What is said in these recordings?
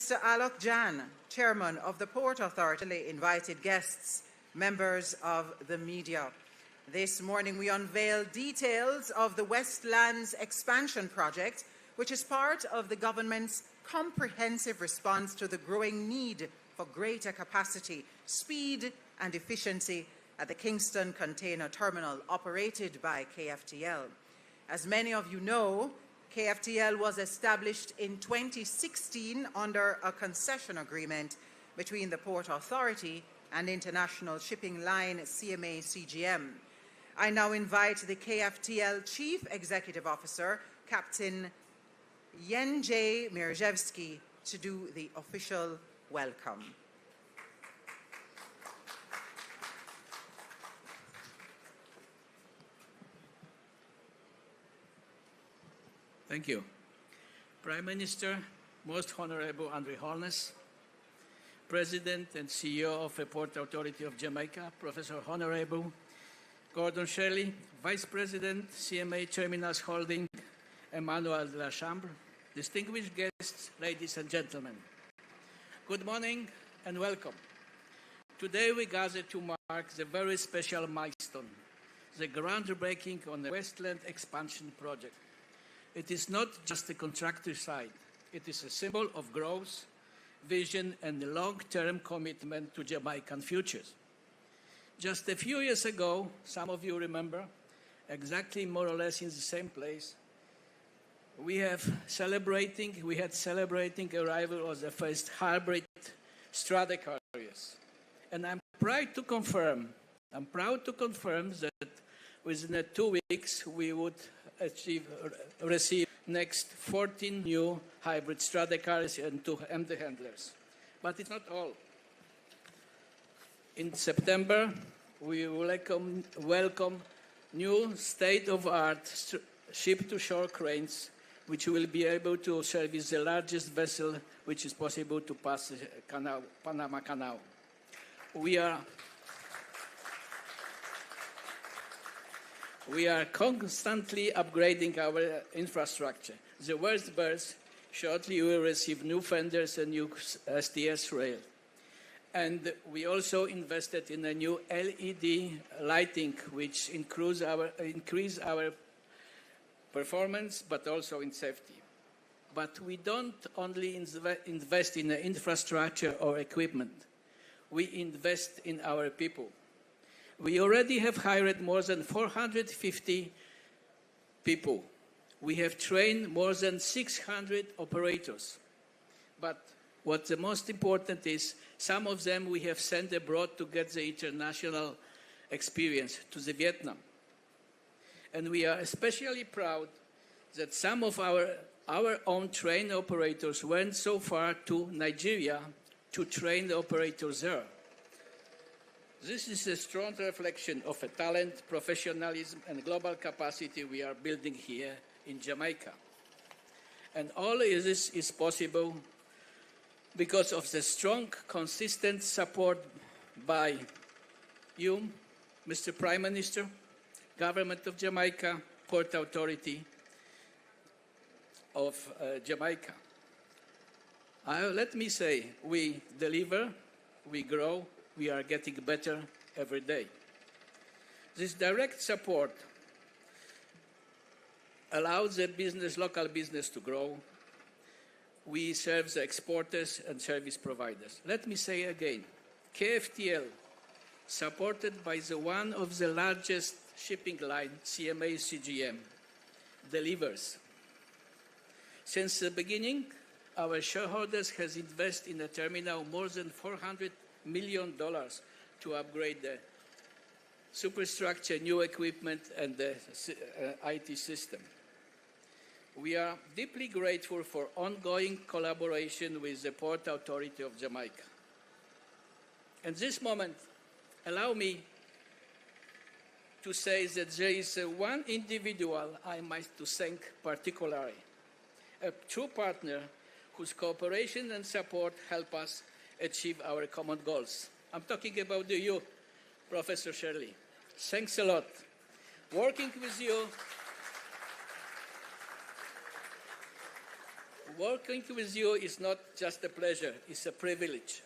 Mr. Alok Jan, Chairman of the Port Authority, invited guests, members of the media. This morning we unveil details of the Westland's expansion project, which is part of the government's comprehensive response to the growing need for greater capacity, speed and efficiency at the Kingston Container Terminal operated by KFTL. As many of you know, KFTL was established in 2016 under a concession agreement between the Port Authority and International Shipping Line CMA CGM. I now invite the KFTL Chief Executive Officer, Captain Jędrzej Mierzewski, to do the official welcome. Thank you. Prime Minister, Most Honorable Andre Holness, President and CEO of the Port Authority of Jamaica, Professor Honorable Gordon Shirley, Vice President, CMA Terminals Holding, Emmanuel de la Chambre, distinguished guests, ladies and gentlemen. Good morning and welcome. Today we gather to mark the very special milestone, the groundbreaking on the Westland expansion project. It is not just a contractor side. It is a symbol of growth, vision, and long-term commitment to Jamaican futures. Just a few years ago, some of you remember, exactly more or less in the same place, we had celebrating arrival of the first hybrid strata carriers. And I'm proud to confirm that within 2 weeks we would receive next 14 new hybrid strata carriers and 2 empty handlers. But it's not all. In September, we welcome new state-of-art ship-to-shore cranes, which will be able to service the largest vessel which is possible to pass the Panama Canal. We are constantly upgrading our infrastructure. The worst berths, shortly we will receive new fenders and new STS rail. And we also invested in a new LED lighting, which increase our performance, but also in safety. But we don't only invest in the infrastructure or equipment. We invest in our people. We already have hired more than 450 people. We have trained more than 600 operators. But what's the most important is some of them we have sent abroad to get the international experience to the Vietnam. And we are especially proud that some of our own trained operators went so far to Nigeria to train the operators there. This is a strong reflection of a talent, professionalism, and global capacity we are building here in Jamaica. And all of this is possible because of the strong, consistent support by you, Mr. Prime Minister, Government of Jamaica, Port Authority of Jamaica. Let me say, we deliver, we grow, we are getting better every day. This direct support allows the local business to grow. We serve the exporters and service providers. Let me say again, KFTL, supported by one of the largest shipping line, CMA CGM, delivers. Since the beginning, our shareholders has invested in the terminal more than $400 million to upgrade the superstructure, new equipment, and the IT system. We are deeply grateful for ongoing collaboration with the Port Authority of Jamaica. At this moment, allow me to say that there is one individual I must to thank particularly, a true partner whose cooperation and support help us achieve our common goals. I'm talking about you, Professor Shirley. Thanks a lot. Working with you is not just a pleasure, it's a privilege.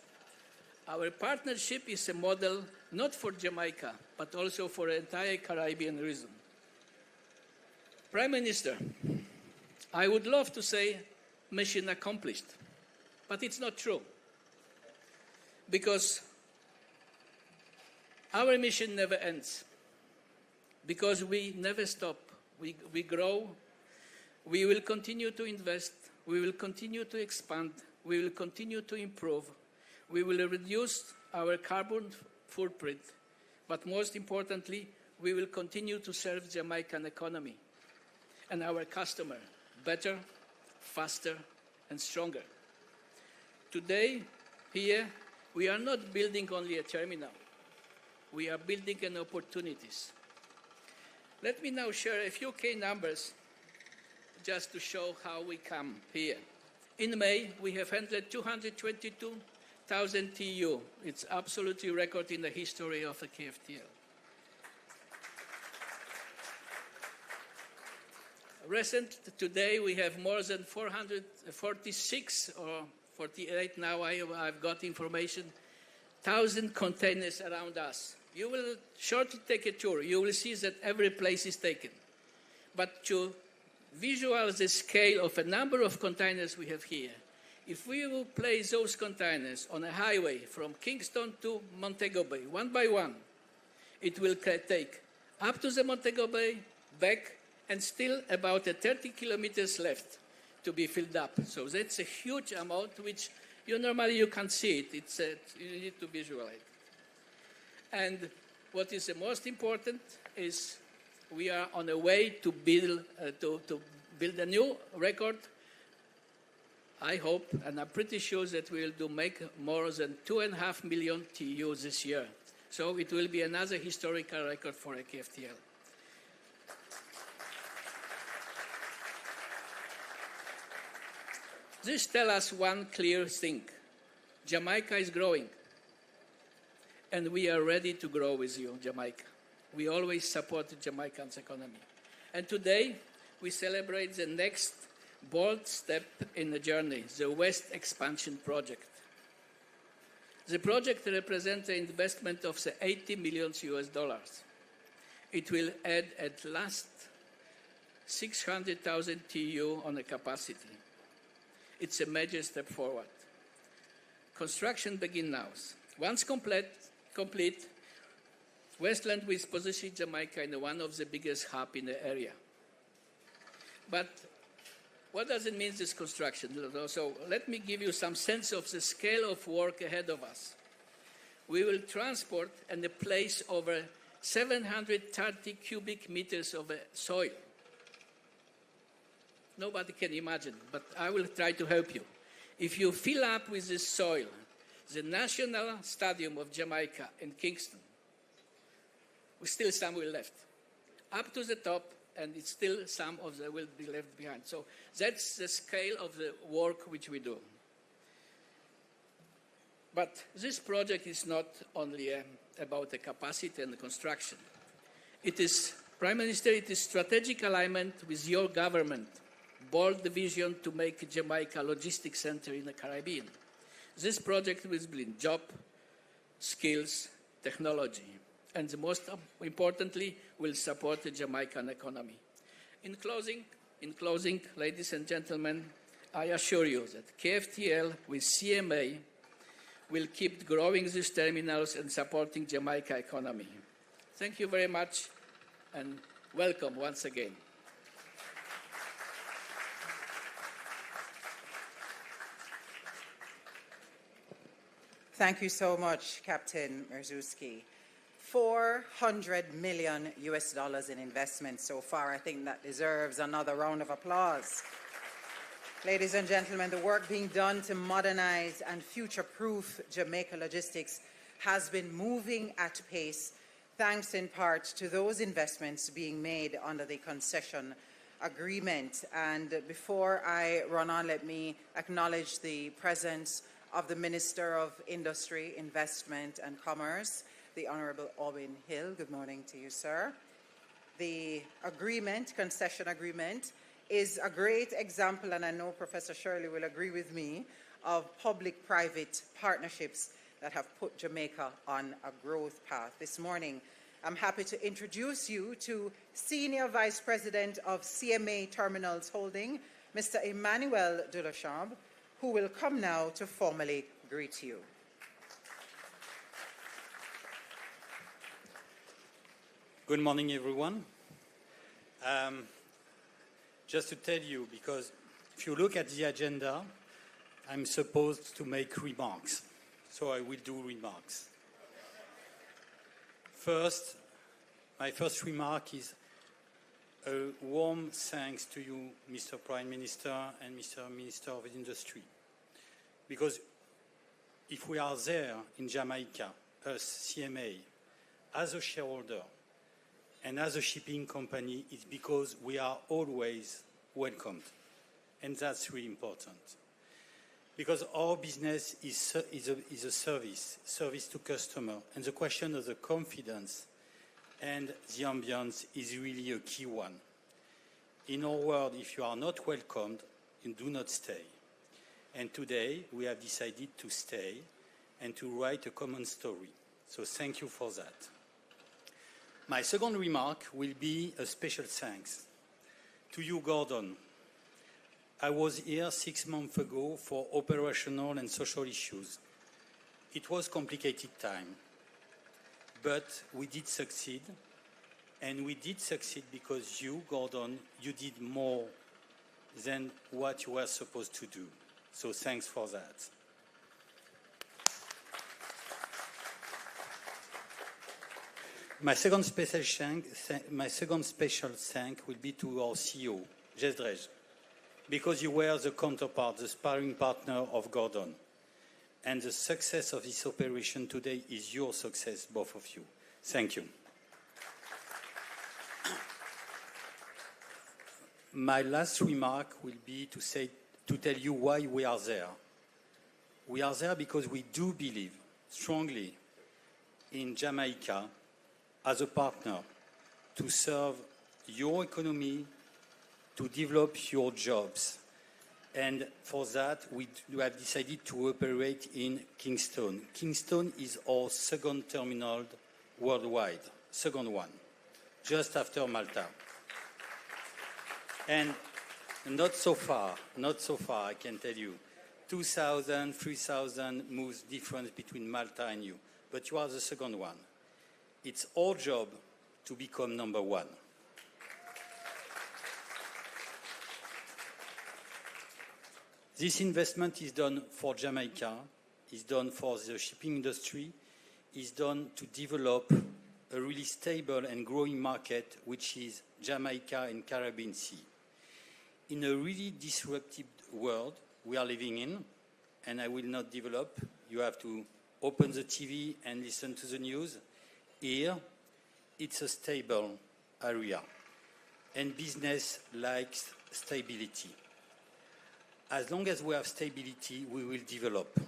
Our partnership is a model not for Jamaica, but also for the entire Caribbean region. Prime Minister, I would love to say mission accomplished, but it's not true. Because our mission never ends. Because we never stop. We grow. We will continue to invest. We will continue to expand. We will continue to improve. We will reduce our carbon footprint. But most importantly, we will continue to serve the Jamaican economy and our customer better, faster, and stronger. Today, here, we are not building only a terminal. We are building an opportunities. Let me now share a few key numbers just to show how we come here. In May, we have handled 222,000 TEU. It's absolutely record in the history of the KFTL. Today, we have more than 446 or 48 now, I've got information, 1,000 containers around us. You will shortly take a tour. You will see that every place is taken. But to visualize the scale of a number of containers we have here, if we will place those containers on a highway from Kingston to Montego Bay, one by one, it will take up to the Montego Bay, back, and still about 30 kilometers left to be filled up. So that's a huge amount, which normally you can't see it. You need to visualize it. And what is the most important is we are on a way to build a new record. I hope, and I'm pretty sure that we will make more than 2.5 million TEU this year. So it will be another historical record for a KFTL. This tells us one clear thing. Jamaica is growing. And we are ready to grow with you, Jamaica. We always support Jamaican's economy. And today, we celebrate the next bold step in the journey, the West Expansion Project. The project represents an investment of $80 million US. It will add at least 600,000 TEU on the capacity. It's a major step forward. Construction begins now. Once complete, Westland will position Jamaica in one of the biggest hubs in the area. But what does it mean, this construction? So let me give you some sense of the scale of work ahead of us. We will transport and place over 730 cubic meters of soil. Nobody can imagine, but I will try to help you. If you fill up with this soil, the National Stadium of Jamaica in Kingston, still some will left. Up to the top, and it's still some of them will be left behind. So that's the scale of the work which we do. But this project is not only about the capacity and the construction. It is, Prime Minister, it is strategic alignment with your government, bold vision to make Jamaica a logistics center in the Caribbean. This project will bring jobs, skills, technology, and the most importantly, will support the Jamaican economy. In closing, ladies and gentlemen, I assure you that KFTL with CMA will keep growing these terminals and supporting Jamaica economy. Thank you very much, and welcome once again. Thank you so much, Captain Merzuski. $400 million US in investment so far. I think that deserves another round of applause. Ladies and gentlemen, the work being done to modernize and future-proof Jamaica logistics has been moving at pace, thanks in part to those investments being made under the concession agreement. And before I run on, let me acknowledge the presence of the Minister of Industry, Investment and Commerce, the Honourable Owen Hill. Good morning to you, sir. The agreement, concession agreement, is a great example, and I know Professor Shirley will agree with me, of public-private partnerships that have put Jamaica on a growth path. This morning, I'm happy to introduce you to Senior Vice President of CMA Terminals Holding, Mr. Emmanuel Dulachambre, who will come now to formally greet you. Good morning, everyone. Just to tell you, because if you look at the agenda, I'm supposed to make remarks, so I will do remarks. First, my first remark is a warm thanks to you, Mr. Prime Minister and Mr. Minister of Industry, because if we are there in Jamaica, us, CMA, as a shareholder, and as a shipping company, it's because we are always welcomed. And that's really important. Because our business is a service to customer. And the question of the confidence and the ambience is really a key one. In our world, if you are not welcomed, you do not stay. And today, we have decided to stay and to write a common story. So thank you for that. My second remark will be a special thanks to you, Gordon. I was here 6 months ago for operational and social issues. It was a complicated time, but we did succeed, and we did succeed because you, Gordon, you did more than what you were supposed to do. So thanks for that. My second special thank will be to our CEO, Jez Drej, because you were the counterpart, the sparring partner of Gordon. And the success of this operation today is your success, both of you. Thank you. My last remark will be to tell you why we are there. We are there because we do believe strongly in Jamaica as a partner to serve your economy, to develop your jobs. And for that, we have decided to operate in Kingston. Kingston is our second terminal worldwide, second one, just after Malta. And not so far, I can tell you. 2,000, 3,000 moves difference between Malta and you. But you are the second one. It's our job to become number one. This investment is done for Jamaica, is done for the shipping industry, is done to develop a really stable and growing market, which is Jamaica and Caribbean Sea. In a really disruptive world we are living in, and I will not develop, you have to open the TV and listen to the news. Here, it's a stable area, and business likes stability. As long as we have stability, we will develop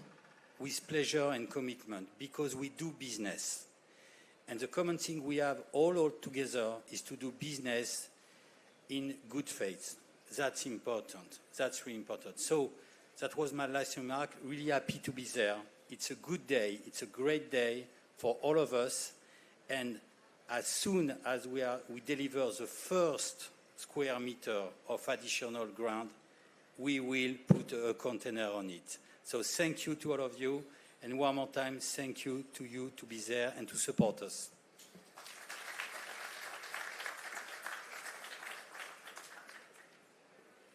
with pleasure and commitment because we do business. And the common thing we have all together is to do business in good faith. That's important. That's really important. So that was my last remark. Really happy to be there. It's a good day. It's a great day for all of us. And as soon as we deliver the first square meter of additional ground, we will put a container on it. So thank you to all of you. And one more time, thank you to be there and to support us.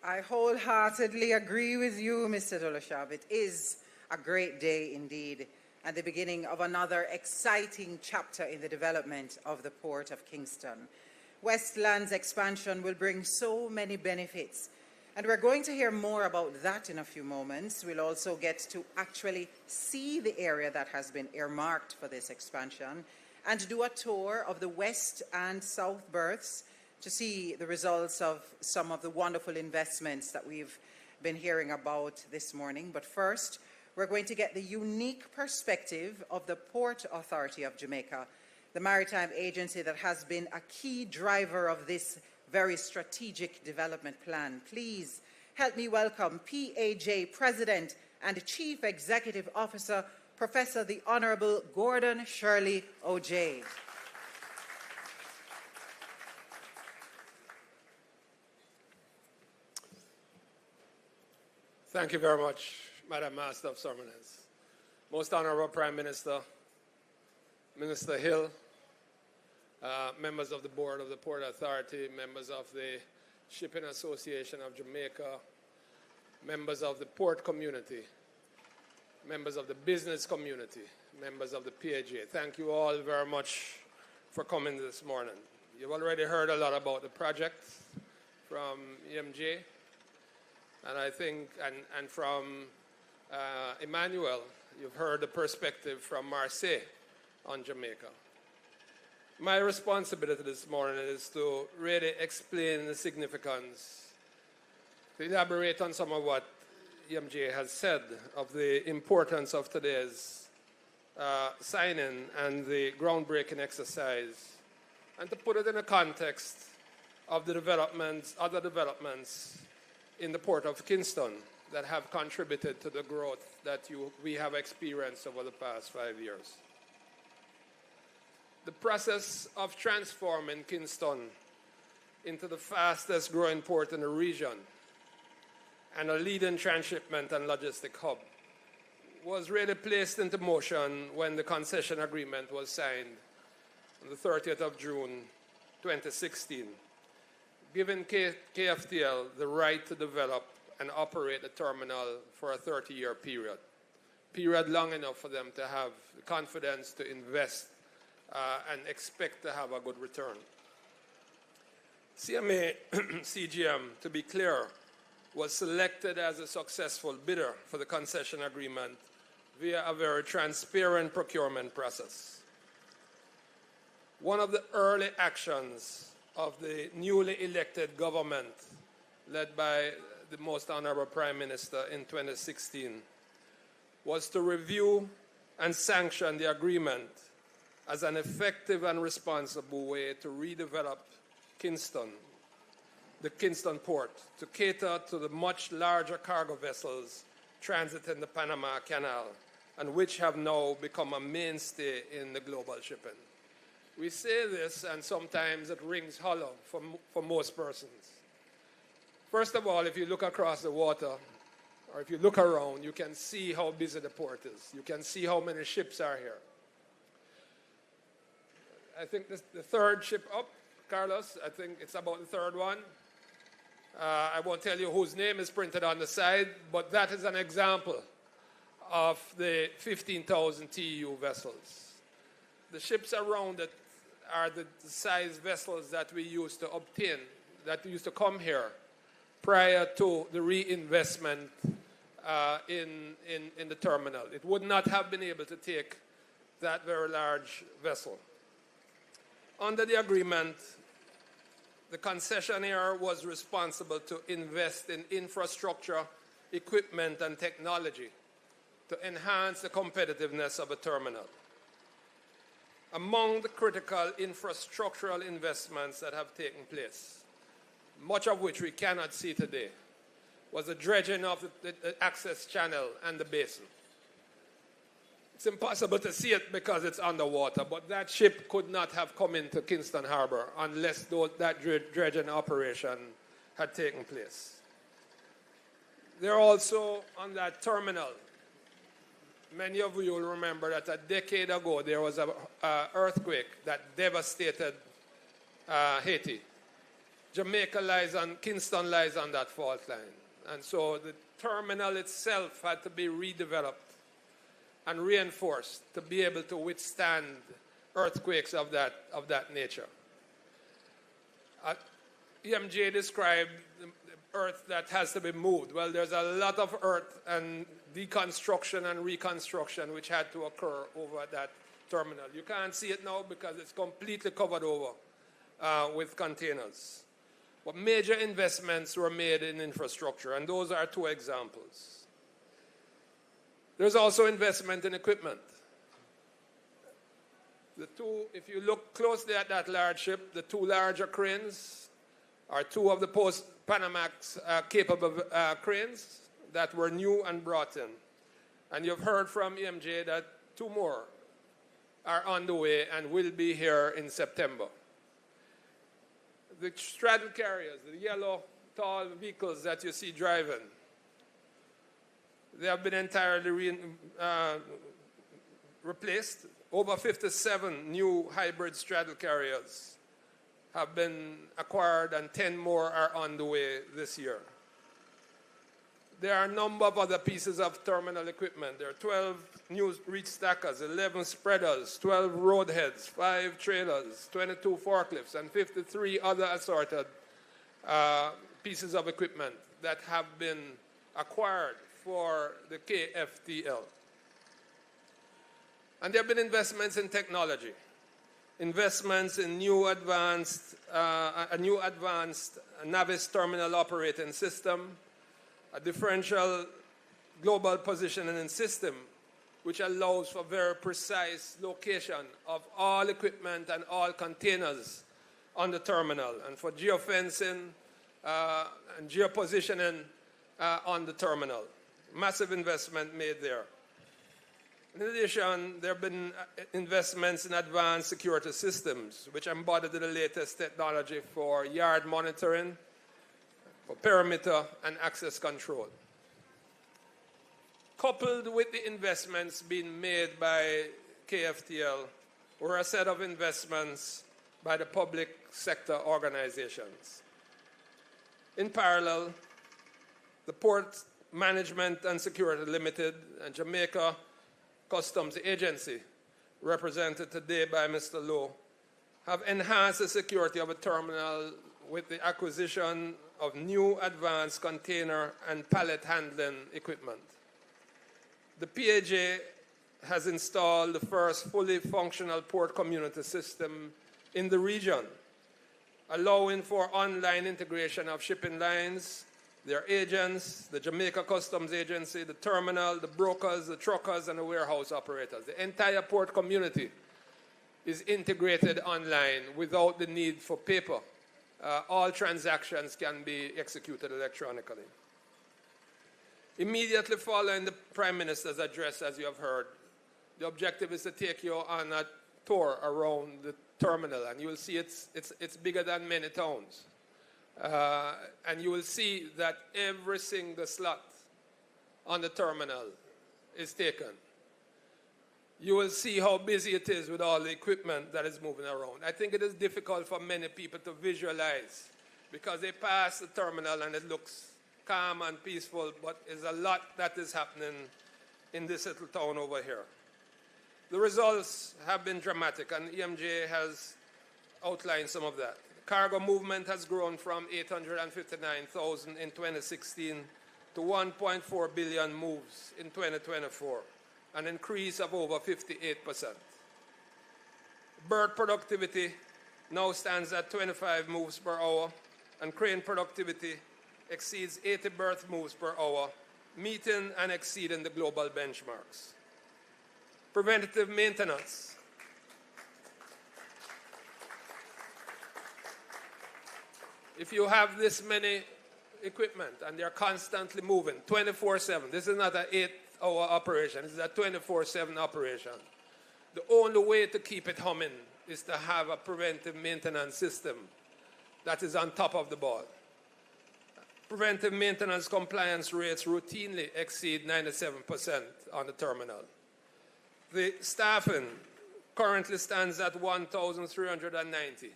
I wholeheartedly agree with you, Mr. Dulachambre. It is a great day indeed, and the beginning of another exciting chapter in the development of the Port of Kingston. Westland's expansion will bring so many benefits, and we're going to hear more about that in a few moments. We'll also get to actually see the area that has been earmarked for this expansion and do a tour of the west and south berths to see the results of some of the wonderful investments that we've been hearing about this morning. But first, we're going to get the unique perspective of the Port Authority of Jamaica, the maritime agency that has been a key driver of this very strategic development plan. Please help me welcome PAJ President and Chief Executive Officer, Professor the Honourable Gordon Shirley O'Jay. Thank you very much, Madam Master of Ceremonies. Most Honourable Prime Minister, Minister Hill, members of the Board of the Port Authority, members of the Shipping Association of Jamaica, members of the port community, members of the business community, members of the PAJ. Thank you all very much for coming this morning. You've already heard a lot about the project from EMJ, and I think, and from Emmanuel, you've heard the perspective from Marseille on Jamaica. My responsibility this morning is to really explain the significance, to elaborate on some of what EMJ has said of the importance of today's signing and the groundbreaking exercise, and to put it in the context of the developments, other developments in the Port of Kingston that have contributed to the growth that we have experienced over the past 5 years. The process of transforming Kingston into the fastest growing port in the region and a leading transshipment and logistic hub was really placed into motion when the concession agreement was signed on the 30th of June 2016, giving KFTL the right to develop and operate the terminal for a 30-year period long enough for them to have the confidence to invest and expect to have a good return. CMA CGM, to be clear, was selected as a successful bidder for the concession agreement via a very transparent procurement process. One of the early actions of the newly elected government, led by the Most Honourable Prime Minister in 2016, was to review and sanction the agreement as an effective and responsible way to redevelop Kingston, the Kingston port, to cater to the much larger cargo vessels transiting the Panama Canal, and which have now become a mainstay in the global shipping. We say this, and sometimes it rings hollow for most persons. First of all, if you look across the water, or if you look around, you can see how busy the port is. You can see how many ships are here. I think this, the third ship up, Carlos, I think it's about the third one. I won't tell you whose name is printed on the side, but that is an example of the 15,000 TEU vessels. The ships around it are the size vessels that we used to obtain, that used to come here prior to the reinvestment in the terminal. It would not have been able to take that very large vessel. Under the agreement, the concessionaire was responsible to invest in infrastructure, equipment, and technology to enhance the competitiveness of a terminal. Among the critical infrastructural investments that have taken place, much of which we cannot see today, was the dredging of the access channel and the basin. It's impossible to see it because it's underwater, but that ship could not have come into Kingston Harbour unless that dredging operation had taken place. They're also on that terminal. Many of you will remember that a decade ago there was an earthquake that devastated Haiti. Jamaica lies on, Kingston lies on that fault line. And so the terminal itself had to be redeveloped and reinforced to be able to withstand earthquakes of that nature. EMJ described the earth that has to be moved. Well, there's a lot of earth and deconstruction and reconstruction which had to occur over that terminal. You can't see it now because it's completely covered over with containers. But major investments were made in infrastructure, and those are two examples. There's also investment in equipment. The two, if you look closely at that large ship, the two larger cranes are two of the post-Panamax capable cranes that were new and brought in. And you've heard from EMJ that two more are on the way and will be here in September. The straddle carriers, the yellow tall vehicles that you see driving, they have been entirely replaced. Over 57 new hybrid straddle carriers have been acquired and 10 more are on the way this year. There are a number of other pieces of terminal equipment. There are 12 new reach stackers, 11 spreaders, 12 road heads, 5 trailers, 22 forklifts, and 53 other assorted pieces of equipment that have been acquired for the KFTL. And there have been investments in technology, investments in a new advanced Navis terminal operating system, a differential global positioning system which allows for very precise location of all equipment and all containers on the terminal, and for geofencing and geopositioning on the terminal. Massive investment made there. In addition, there have been investments in advanced security systems, which embody the latest technology for yard monitoring, for perimeter and access control. Coupled with the investments being made by KFTL were a set of investments by the public sector organizations. In parallel, the Port Management and Security Limited and Jamaica Customs Agency, represented today by Mr. Lowe, have enhanced the security of a terminal with the acquisition of new advanced container and pallet handling equipment. The PAJ has installed the first fully functional port community system in the region, allowing for online integration of shipping lines, their agents, the Jamaica Customs Agency, the terminal, the brokers, the truckers, and the warehouse operators. The entire port community is integrated online without the need for paper. All transactions can be executed electronically. Immediately following the Prime Minister's address, as you have heard, the objective is to take you on a tour around the terminal, and you will see it's bigger than many towns. And you will see that every single slot on the terminal is taken. You will see how busy it is with all the equipment that is moving around. I think it is difficult for many people to visualize because they pass the terminal and it looks calm and peaceful, but there's a lot that is happening in this little town over here. The results have been dramatic, and EMJ has outlined some of that. Cargo movement has grown from 859,000 in 2016 to 1.4 billion moves in 2024, an increase of over 58%. Berth productivity now stands at 25 moves per hour, and crane productivity exceeds 80 berth moves per hour, meeting and exceeding the global benchmarks. Preventative maintenance. If you have this many equipment and they're constantly moving 24/7, this is not an 8-hour operation, this is a 24/7 operation. The only way to keep it humming is to have a preventive maintenance system that is on top of the ball. Preventive maintenance compliance rates routinely exceed 97% on the terminal. The staffing currently stands at 1,390.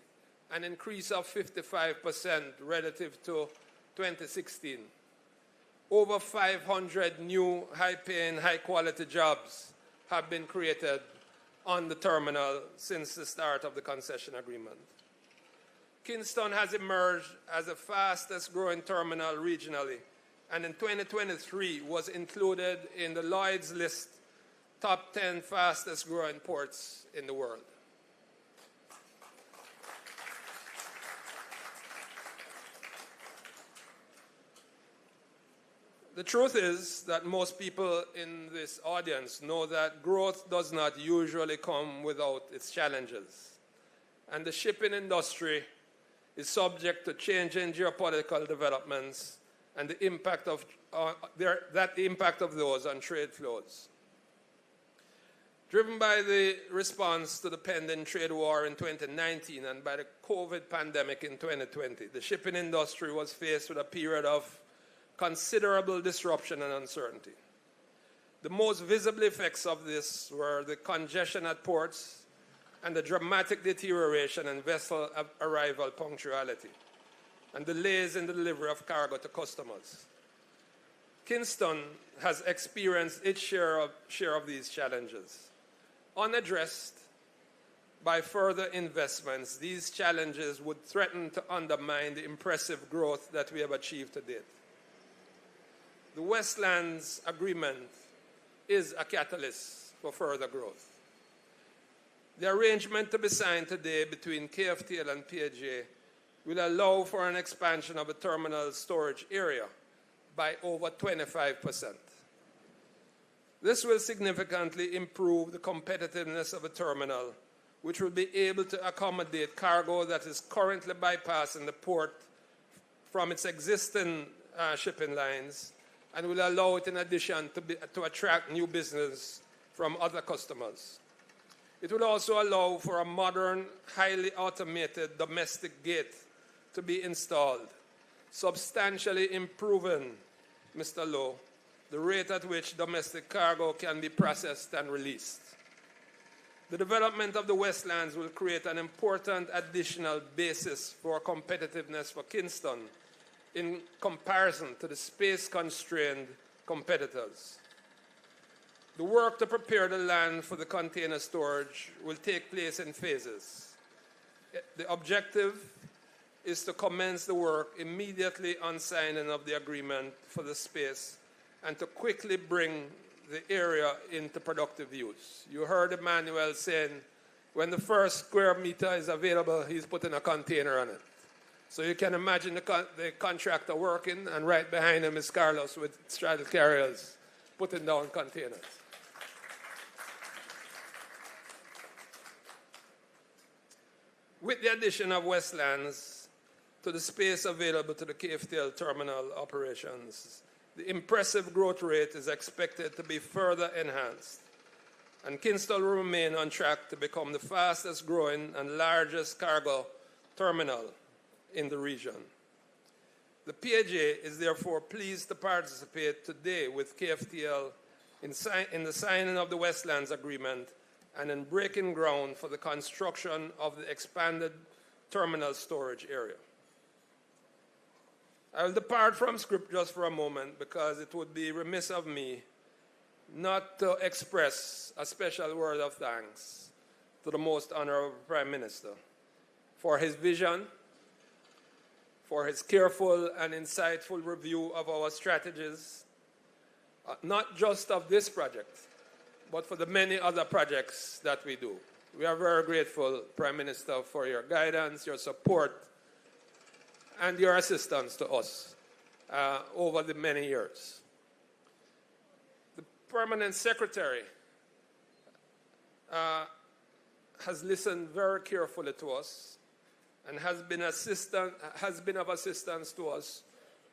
An increase of 55% relative to 2016. Over 500 new high-paying, high-quality jobs have been created on the terminal since the start of the concession agreement. Kingston has emerged as the fastest growing terminal regionally, and in 2023 was included in the Lloyd's list top 10 fastest growing ports in the world. The truth is that most people in this audience know that growth does not usually come without its challenges. And the shipping industry is subject to changing geopolitical developments and the impact of those on trade flows. Driven by the response to the pending trade war in 2019 and by the COVID pandemic in 2020, the shipping industry was faced with a period of considerable disruption and uncertainty. The most visible effects of this were the congestion at ports and the dramatic deterioration in vessel arrival punctuality and delays in the delivery of cargo to customers. Kingston has experienced its share of these challenges. Unaddressed by further investments, these challenges would threaten to undermine the impressive growth that we have achieved to date. The Westlands Agreement is a catalyst for further growth. The arrangement to be signed today between KFTL and PAJ will allow for an expansion of the terminal storage area by over 25%. This will significantly improve the competitiveness of a terminal, which will be able to accommodate cargo that is currently bypassing the port from its existing shipping lines, and will allow it in addition to attract new business from other customers. It will also allow for a modern, highly automated domestic gate to be installed, substantially improving, Mr. Lowe, the rate at which domestic cargo can be processed and released. The development of the Westlands will create an important additional basis for competitiveness for Kingston in comparison to the space-constrained competitors. The work to prepare the land for the container storage will take place in phases. The objective is to commence the work immediately on signing of the agreement for the space and to quickly bring the area into productive use. You heard Emmanuel saying when the first square meter is available, he's putting a container on it. So you can imagine the contractor working, and right behind him is Carlos with straddle carriers putting down containers. With the addition of Westlands to the space available to the KFTL terminal operations, the impressive growth rate is expected to be further enhanced, and Kingston will remain on track to become the fastest growing and largest cargo terminal in the region. The PAJ is therefore pleased to participate today with KFTL in the signing of the Westlands Agreement and in breaking ground for the construction of the expanded terminal storage area. I will depart from script just for a moment because it would be remiss of me not to express a special word of thanks to the Most Honorable Prime Minister for his vision, for his careful and insightful review of our strategies, not just of this project, but for the many other projects that we do. We are very grateful, Prime Minister, for your guidance, your support, and your assistance to us over the many years. The Permanent Secretary has listened very carefully to us and has been of assistance to us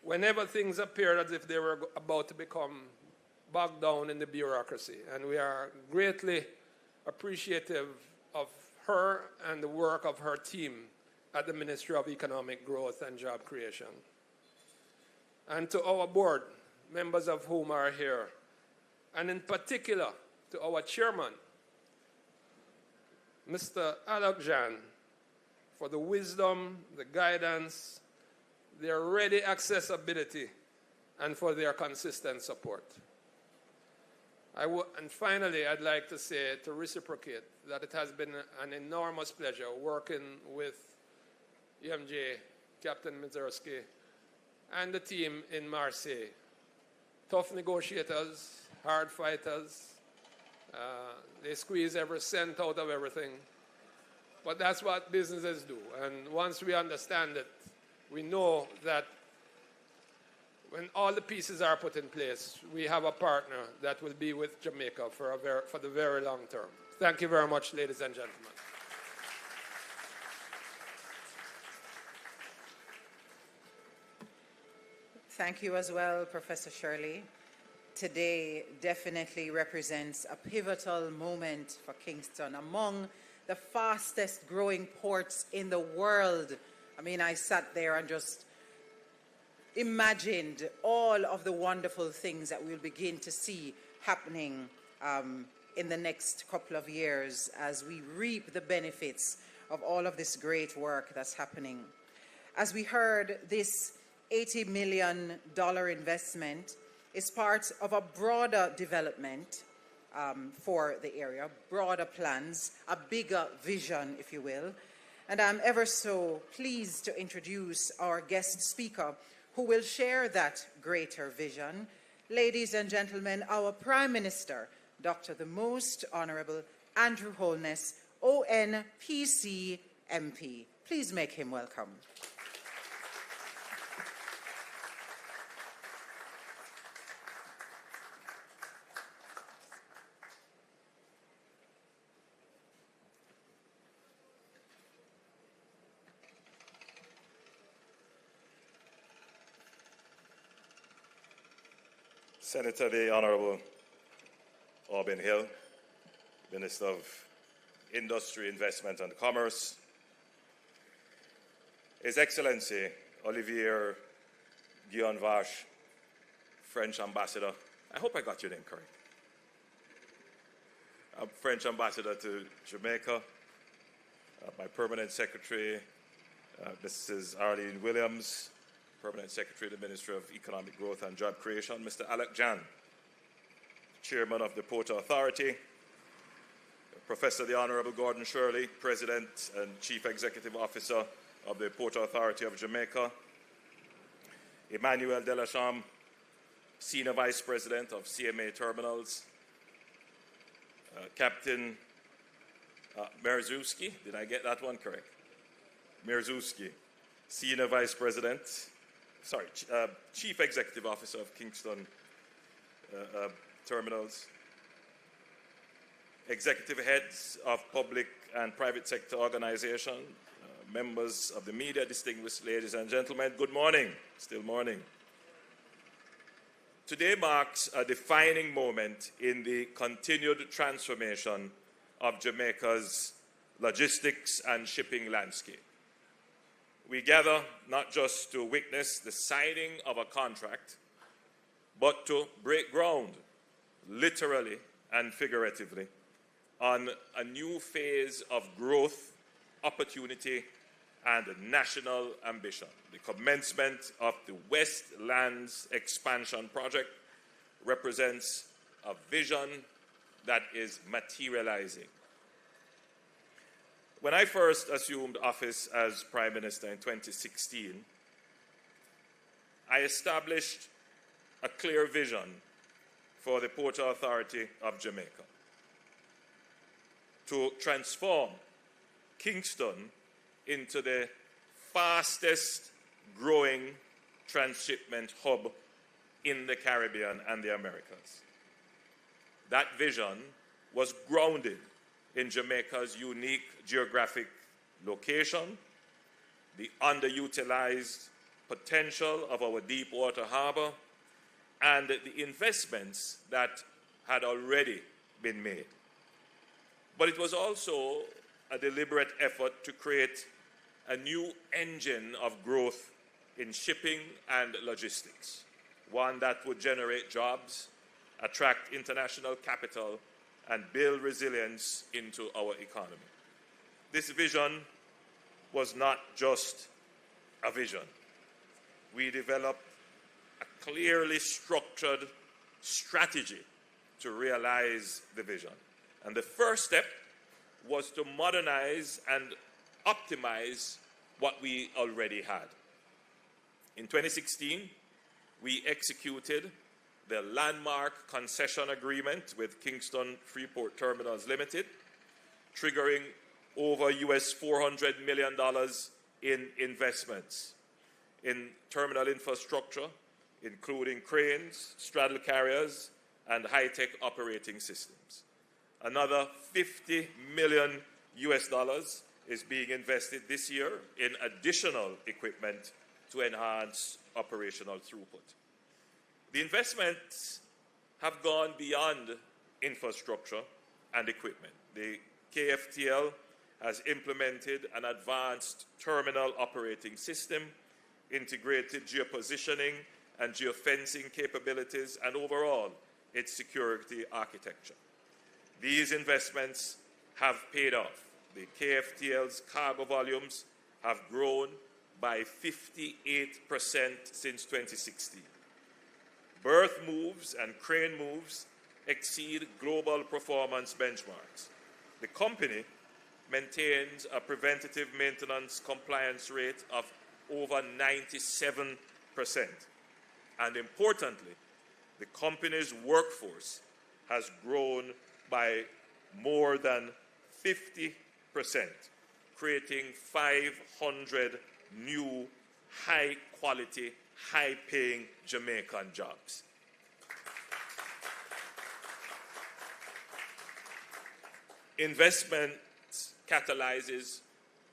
whenever things appeared as if they were about to become bogged down in the bureaucracy. And we are greatly appreciative of her and the work of her team at the Ministry of Economic Growth and Job Creation. And to our board, members of whom are here, and in particular to our chairman, Mr. Alokjan, for the wisdom, the guidance, their ready accessibility, and for their consistent support. And finally, I'd like to say, to reciprocate, that it has been an enormous pleasure working with EMJ, Captain Mizerski, and the team in Marseille. Tough negotiators, hard fighters. They squeeze every cent out of everything. But that's what businesses do. And once we understand it, we know that when all the pieces are put in place, we have a partner that will be with Jamaica for the very long term. Thank you very much, ladies and gentlemen. Thank you as well, Professor Shirley. Today definitely represents a pivotal moment for Kingston, among the fastest growing ports in the world. I mean, I sat there and just imagined all of the wonderful things that we'll begin to see happening in the next couple of years as we reap the benefits of all of this great work that's happening. As we heard, this $80 million investment is part of a broader development for the area, broader plans, a bigger vision, if you will. And I'm ever so pleased to introduce our guest speaker who will share that greater vision. Ladies and gentlemen, our Prime Minister, Dr. the Most Honorable Andrew Holness, ONPC MP. Please make him welcome. Senator the Honourable Auburn Hill, Minister of Industry, Investment and Commerce, His Excellency Olivier Guillaume-Vache, French Ambassador. I hope I got your name correct. I'm French Ambassador to Jamaica, my Permanent Secretary, Mrs. Arlene Williams, Permanent Secretary of the Ministry of Economic Growth and Job Creation, Mr. Alec Jan, Chairman of the Port Authority, Professor the Honourable Gordon Shirley, President and Chief Executive Officer of the Port Authority of Jamaica, Emmanuel Delacham, Senior Vice President of CMA Terminals, Captain Merzewski, did I get that one correct? Merzewski, Senior Vice President, Chief Executive Officer of Kingston Terminals, Executive Heads of Public and Private Sector Organizations, members of the media, distinguished ladies and gentlemen, good morning, still morning. Today marks a defining moment in the continued transformation of Jamaica's logistics and shipping landscape. We gather not just to witness the signing of a contract, but to break ground, literally and figuratively, on a new phase of growth, opportunity, and national ambition. The commencement of the Westland's expansion project represents a vision that is materializing. When I first assumed office as Prime Minister in 2016, I established a clear vision for the Port Authority of Jamaica to transform Kingston into the fastest growing transshipment hub in the Caribbean and the Americas. That vision was grounded in Jamaica's unique geographic location, the underutilized potential of our deep water harbor, and the investments that had already been made. But it was also a deliberate effort to create a new engine of growth in shipping and logistics, one that would generate jobs, attract international capital, and build resilience into our economy. This vision was not just a vision. We developed a clearly structured strategy to realize the vision. And the first step was to modernize and optimize what we already had. In 2016, we executed the landmark concession agreement with Kingston Freeport Terminals Limited, triggering over $400 million in investments in terminal infrastructure, including cranes, straddle carriers, and high-tech operating systems. Another $50 million is being invested this year in additional equipment to enhance operational throughput. The investments have gone beyond infrastructure and equipment. The KFTL has implemented an advanced terminal operating system, integrated geopositioning and geofencing capabilities, and overall its security architecture. These investments have paid off. The KFTL's cargo volumes have grown by 58% since 2016. Berth moves and crane moves exceed global performance benchmarks. The company maintains a preventative maintenance compliance rate of over 97%. And importantly, the company's workforce has grown by more than 50%, creating 500 new high-quality, high-paying Jamaican jobs. Investment catalyzes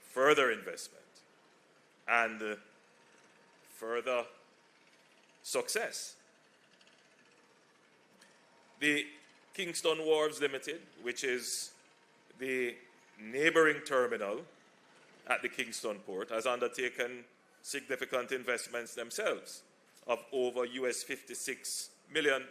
further investment and further success. The Kingston Wharves Limited, which is the neighboring terminal at the Kingston port, has undertaken significant investments themselves of over US $56 million.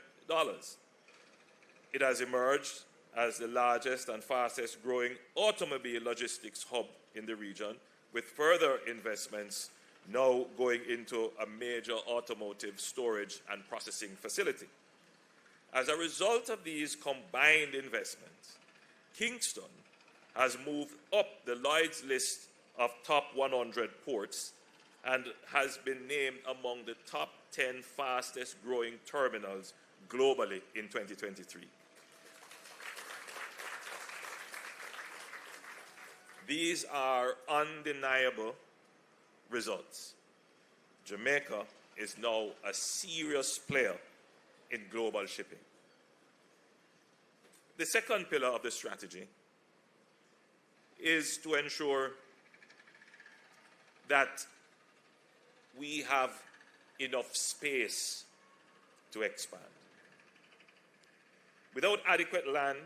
It has emerged as the largest and fastest growing automobile logistics hub in the region, with further investments now going into a major automotive storage and processing facility. As a result of these combined investments, Kingston has moved up the Lloyd's list of top 100 ports and has been named among the top 10 fastest growing terminals globally in 2023. These are undeniable results. Jamaica is now a serious player in global shipping. The second pillar of the strategy is to ensure that we have enough space to expand. Without adequate land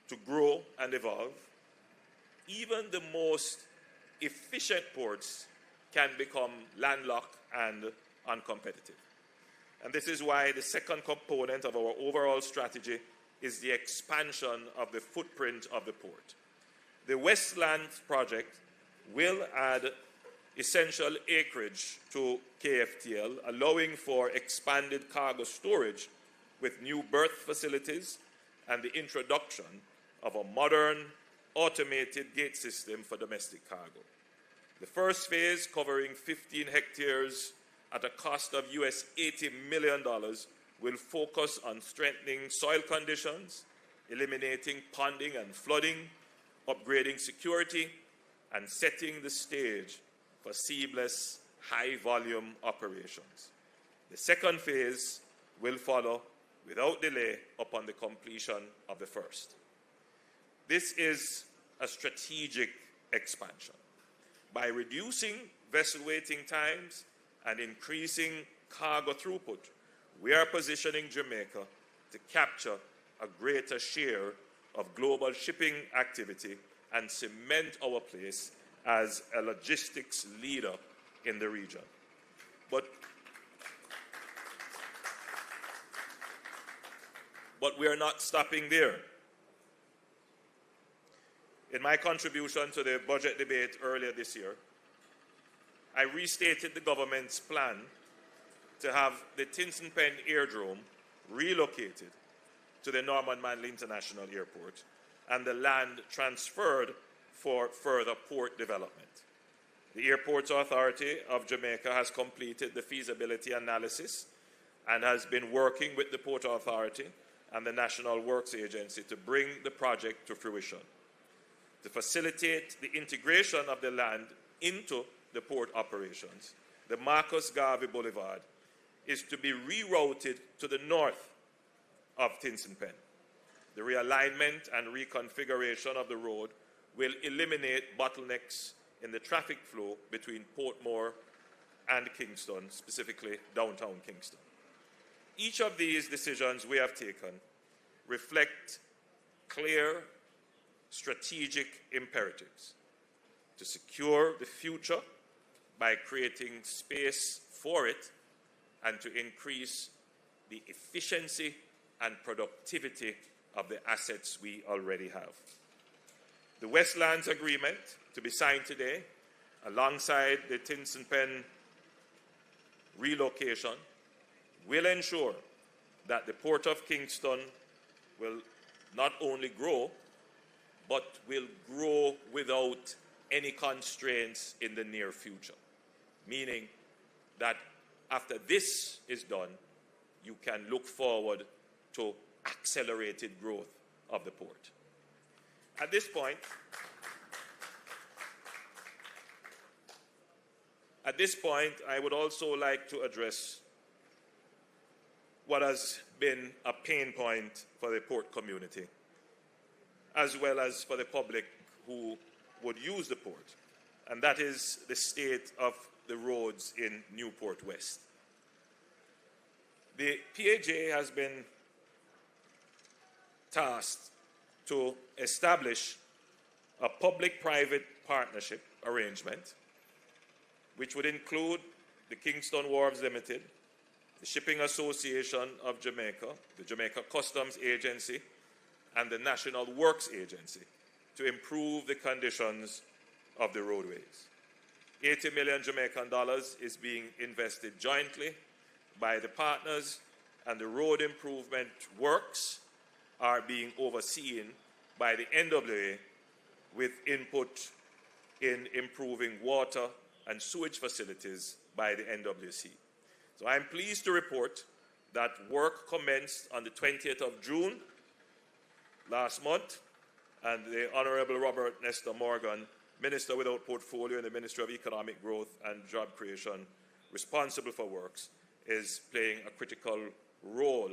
to grow and evolve, even the most efficient ports can become landlocked and uncompetitive. And this is why the second component of our overall strategy is the expansion of the footprint of the port. The Westland project will add essential acreage to KFTL, allowing for expanded cargo storage with new berth facilities and the introduction of a modern automated gate system for domestic cargo. The first phase, covering 15 hectares at a cost of US $80 million, will focus on strengthening soil conditions, eliminating ponding and flooding, upgrading security, and setting the stage for seamless, high-volume operations. The second phase will follow without delay upon the completion of the first. This is a strategic expansion. By reducing vessel waiting times and increasing cargo throughput, we are positioning Jamaica to capture a greater share of global shipping activity and cement our place as a logistics leader in the region. But we are not stopping there. In my contribution to the budget debate earlier this year, I restated the government's plan to have the Kingston Pen Airdrome relocated to the Norman Manley International Airport and the land transferred for further port development. The Airports Authority of Jamaica has completed the feasibility analysis and has been working with the Port Authority and the National Works Agency to bring the project to fruition. To facilitate the integration of the land into the port operations, the Marcus Garvey Boulevard is to be rerouted to the north of Kingston Pen. The realignment and reconfiguration of the road will eliminate bottlenecks in the traffic flow between Portmore and Kingston, specifically downtown Kingston. Each of these decisions we have taken reflect clear strategic imperatives to secure the future by creating space for it and to increase the efficiency and productivity of the assets we already have. The Westlands Agreement, to be signed today, alongside the Kingston Pen relocation, will ensure that the Port of Kingston will not only grow, but will grow without any constraints in the near future. Meaning that after this is done, you can look forward to accelerated growth of the port. At this point, I would also like to address what has been a pain point for the port community, as well as for the public who would use the port, and that is the state of the roads in Newport West. The PAJ has been tasked to establish a public-private partnership arrangement which would include the Kingston Wharves Limited, the Shipping Association of Jamaica, the Jamaica Customs Agency, and the National Works Agency to improve the conditions of the roadways. 80 million Jamaican dollars is being invested jointly by the partners, and the road improvement works are being overseen by the NWA with input in improving water and sewage facilities by the NWC. So I'm pleased to report that work commenced on the 20th of June last month, and the Honorable Robert Nestor Morgan, Minister without portfolio in the Ministry of Economic Growth and Job Creation, responsible for works, is playing a critical role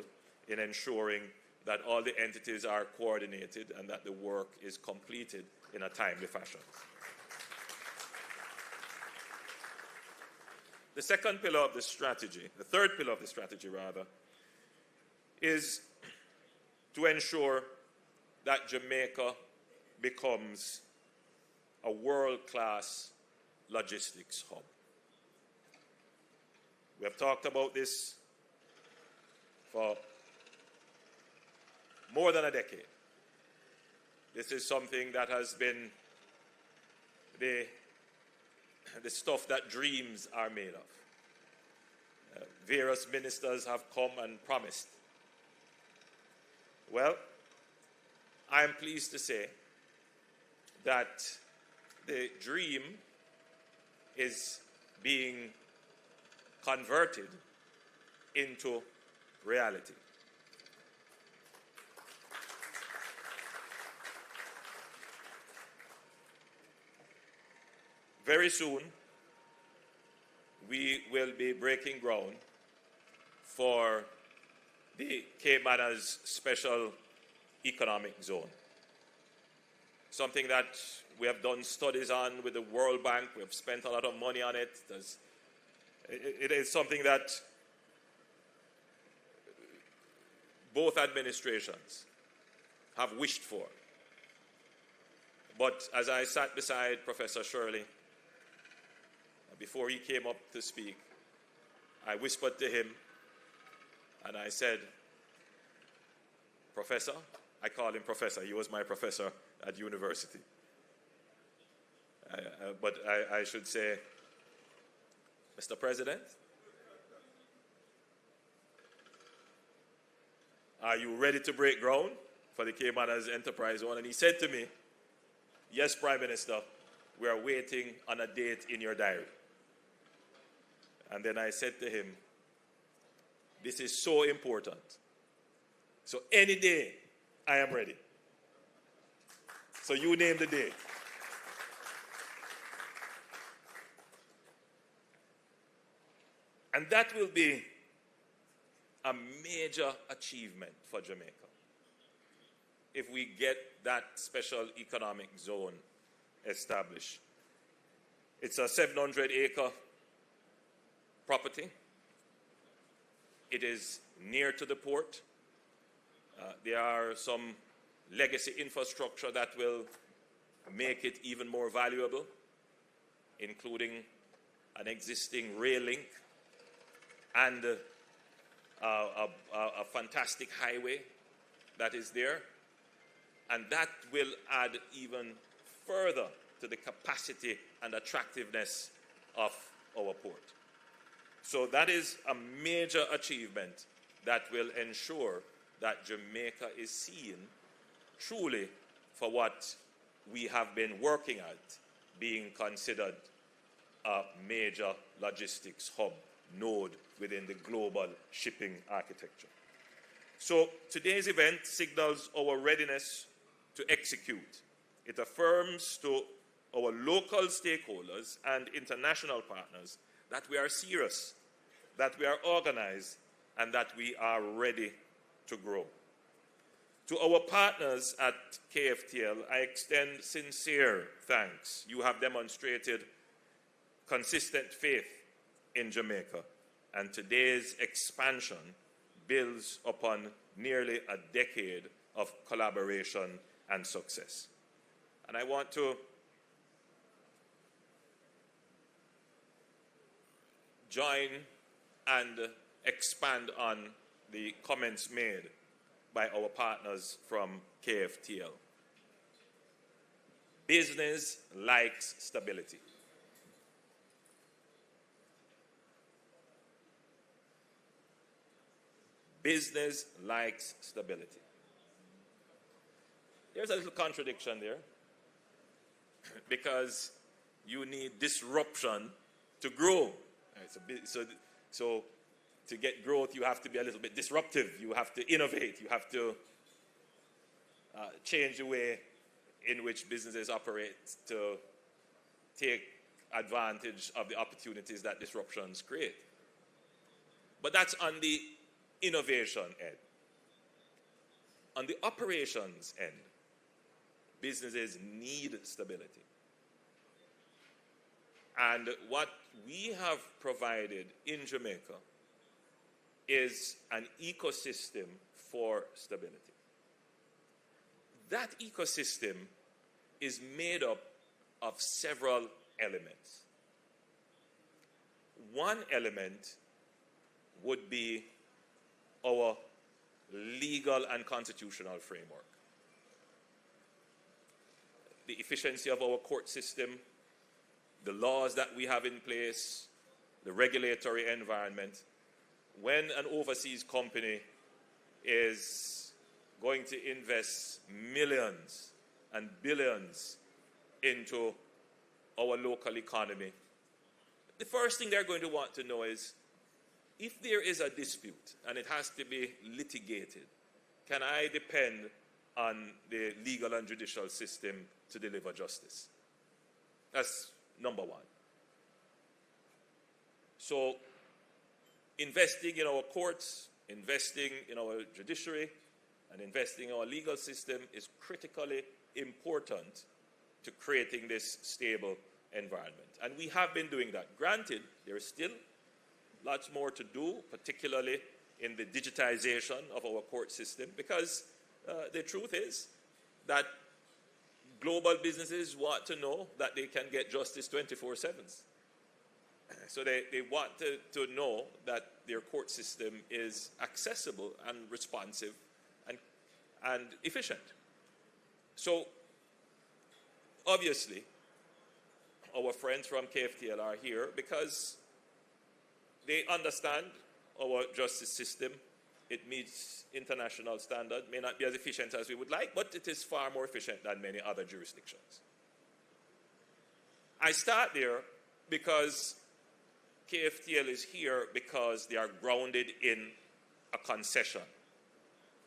in ensuring that all the entities are coordinated and that the work is completed in a timely fashion. The second pillar of the strategy, the third pillar of the strategy rather, is to ensure that Jamaica becomes a world-class logistics hub. We have talked about this for more than a decade. This is something that has been the stuff that dreams are made of. Various ministers have come and promised. Well, I am pleased to say that the dream is being converted into reality. Very soon, we will be breaking ground for the Caymanas Special Economic Zone. Something that we have done studies on with the World Bank. We have spent a lot of money on it. It is something that both administrations have wished for. But as I sat beside Professor Shirley, before he came up to speak, I whispered to him and I said, Professor, I called him Professor, he was my professor at university. But I should say, Mr. President, are you ready to break ground for the Caymanas Enterprise Zone? And he said to me, yes, Prime Minister, we are waiting on a date in your diary. And then I said to him, this is so important. So any day, I am ready. So you name the date. And that will be a major achievement for Jamaica if we get that special economic zone established. It's a 700-acre property. It is near to the port. There are some legacy infrastructure that will make it even more valuable, including an existing rail link and a fantastic highway that is there. And that will add even further to the capacity and attractiveness of our port. So that is a major achievement that will ensure that Jamaica is seen truly for what we have been working at, being considered a major logistics hub node within the global shipping architecture. So today's event signals our readiness to execute. It affirms to our local stakeholders and international partners that we are serious, that we are organized, and that we are ready to grow. To our partners at KFTL, I extend sincere thanks. You have demonstrated consistent faith in Jamaica, and today's expansion builds upon nearly a decade of collaboration and success. And I want to join and expand on the comments made by our partners from KFTL. Business likes stability. Business likes stability. There's a little contradiction there, because you need disruption to grow. So to get growth, you have to be a little bit disruptive. You have to innovate. You have to change the way in which businesses operate to take advantage of the opportunities that disruptions create. But that's on the innovation end. On the operations end, businesses need stability. And what we have provided in Jamaica is an ecosystem for stability. That ecosystem is made up of several elements. One element would be our legal and constitutional framework. The efficiency of our court system, the laws that we have in place, the regulatory environment. When an overseas company is going to invest millions and billions into our local economy, the first thing they're going to want to know is, if there is a dispute and it has to be litigated, can I depend on the legal and judicial system to deliver justice? That's number one. So investing in our courts, investing in our judiciary, and investing in our legal system is critically important to creating this stable environment. And we have been doing that. Granted, there is still lots more to do, particularly in the digitization of our court system, because the truth is that global businesses want to know that they can get justice 24/7. So they want to know that their court system is accessible and responsive and efficient. So obviously, our friends from KFTL are here because they understand our justice system. It meets international standard, may not be as efficient as we would like, but it is far more efficient than many other jurisdictions. I start there because KFTL is here because they are grounded in a concession.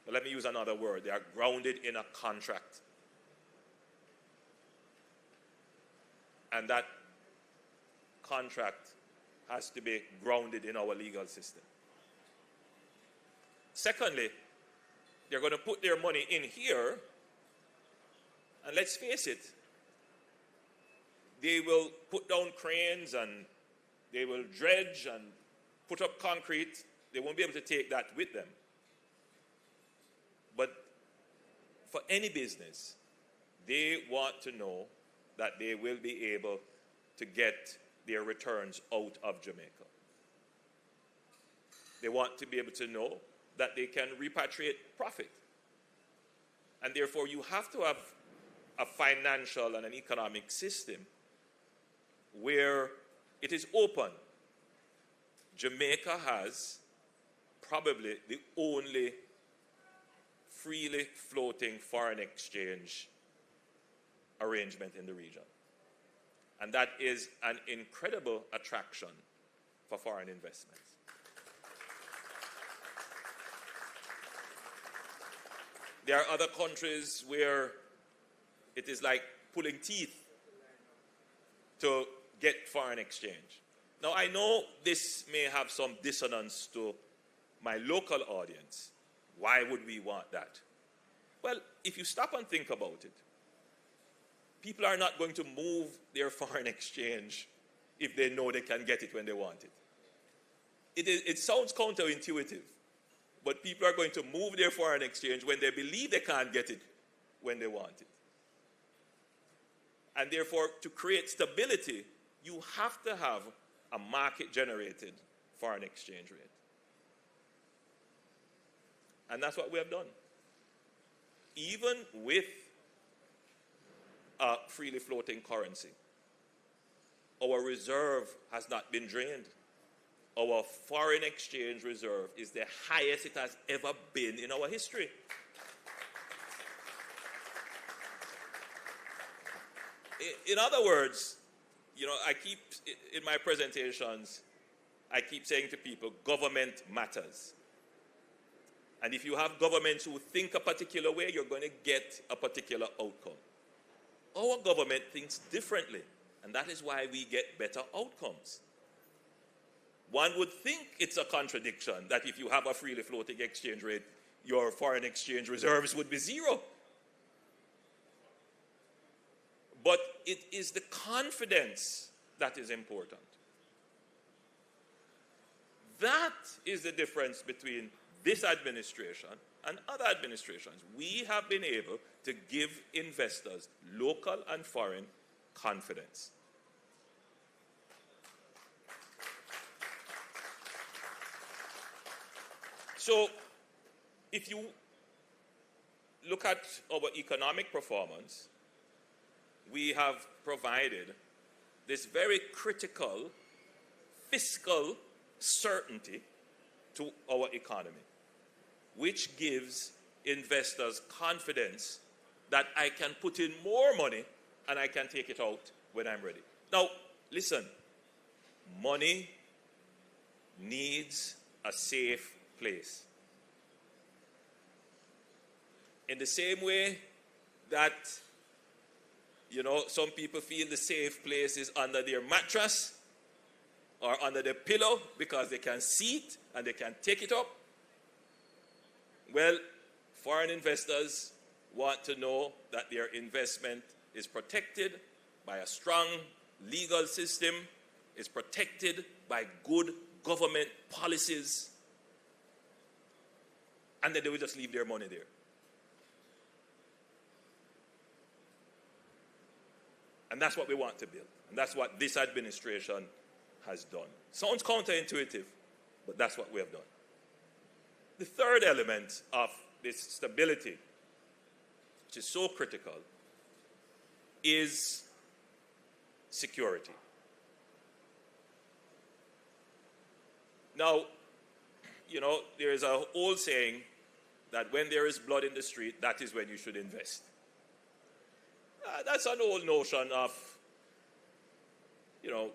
But let me use another word. They are grounded in a contract. And that contract has to be grounded in our legal system. Secondly, they're going to put their money in here, and let's face it, they will put down cranes and they will dredge and put up concrete. They won't be able to take that with them. But for any business, they want to know that they will be able to get their returns out of Jamaica. They want to be able to know that they can repatriate profit. And therefore, you have to have a financial and an economic system where it is open. Jamaica has probably the only freely floating foreign exchange arrangement in the region. And that is an incredible attraction for foreign investments. There are other countries where it is like pulling teeth to get foreign exchange. Now, I know this may have some dissonance to my local audience. Why would we want that? Well, if you stop and think about it, people are not going to move their foreign exchange if they know they can get it when they want it. It sounds counterintuitive, but people are going to move their foreign exchange when they believe they can't get it when they want it. And therefore, to create stability, you have to have a market-generated foreign exchange rate. And that's what we have done. Even with a freely floating currency, our reserve has not been drained. Our foreign exchange reserve is the highest it has ever been in our history. In other words, you know, I keep, in my presentations, I keep saying to people, government matters. And if you have governments who think a particular way, you're going to get a particular outcome. Our government thinks differently, and that is why we get better outcomes. One would think it's a contradiction that if you have a freely floating exchange rate, your foreign exchange reserves would be zero. But it is the confidence that is important. That is the difference between this administration and other administrations. We have been able to give investors, local and foreign, confidence. So, if you look at our economic performance, we have provided this very critical fiscal certainty to our economy, which gives investors confidence that I can put in more money and I can take it out when I'm ready. Now, listen, money needs a safe place. In the same way that, you know, some people feel the safe place is under their mattress or under their pillow because they can see it and they can take it up. Well, foreign investors want to know that their investment is protected by a strong legal system, is protected by good government policies, and then they will just leave their money there. And that's what we want to build. And that's what this administration has done. Sounds counterintuitive, but that's what we have done. The third element of this stability, which is so critical, is security. Now, you know, there is an old saying that when there is blood in the street, that is when you should invest. That's an old notion of, you know,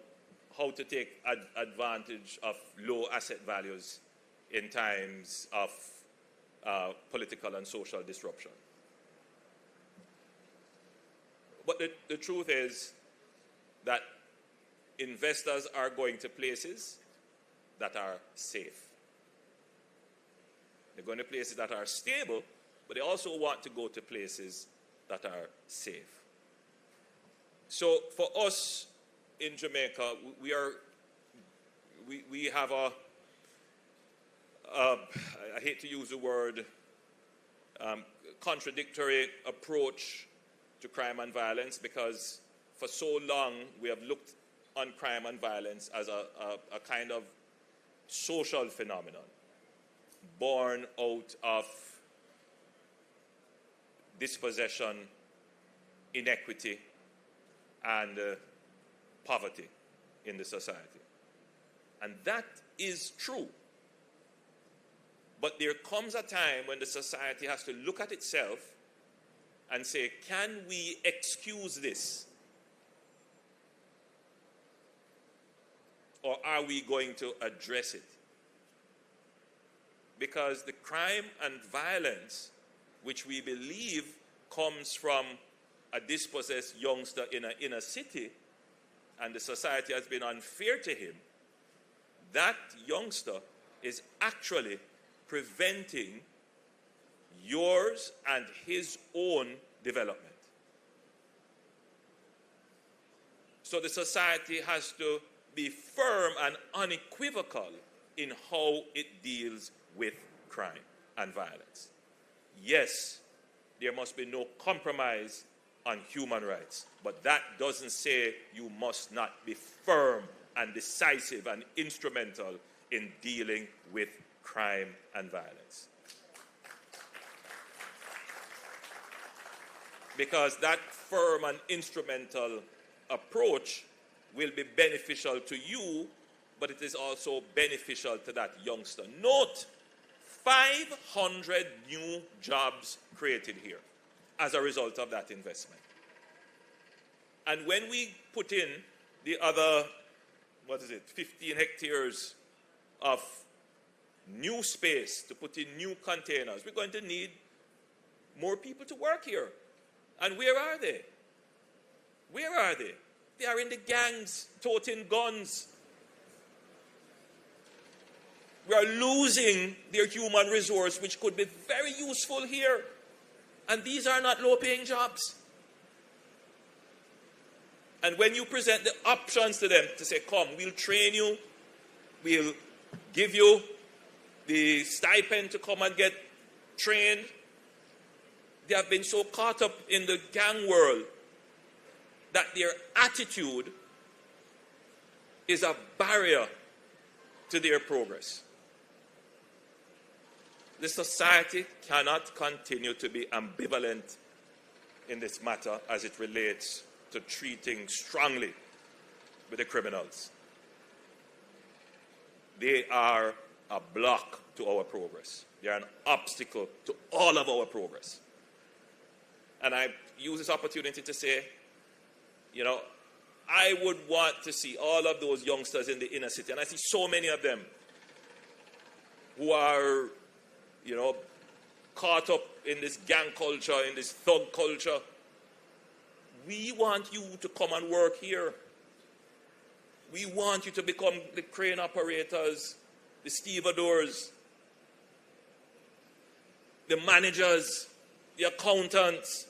how to take advantage of low asset values in times of political and social disruption. But the truth is that investors are going to places that are safe. They're going to places that are stable, but they also want to go to places that are safe. So for us in Jamaica, we have I hate to use the word, contradictory approach to crime and violence, because for so long we have looked on crime and violence as a kind of social phenomenon born out of dispossession, inequity, and poverty in the society. And that is true. But there comes a time when the society has to look at itself and say, can we excuse this? Or are we going to address it? Because the crime and violence, which we believe comes from a dispossessed youngster in an inner city, and the society has been unfair to him, that youngster is actually preventing yours and his own development. So the society has to be firm and unequivocal in how it deals with crime and violence. Yes, there must be no compromise on human rights, but that doesn't say you must not be firm and decisive and instrumental in dealing with crime and violence. Because that firm and instrumental approach will be beneficial to you, but it is also beneficial to that youngster. Note, 500 new jobs created here as a result of that investment. And when we put in the other, 15 hectares of new space to put in new containers, we're going to need more people to work here. And where are they? Where are they? They are in the gangs, toting guns. We are losing their human resource, which could be very useful here. And these are not low-paying jobs. And when you present the options to them to say, come, we'll train you, we'll give you the stipend to come and get trained, they have been so caught up in the gang world that their attitude is a barrier to their progress. The society cannot continue to be ambivalent in this matter as it relates to treating strongly with the criminals. They are a block to our progress. They are an obstacle to all of our progress. And I use this opportunity to say, I would want to see all of those youngsters in the inner city, and I see so many of them who are, caught up in this gang culture, in this thug culture. We want you to come and work here. We want you to become the crane operators, the stevedores, the managers, the accountants,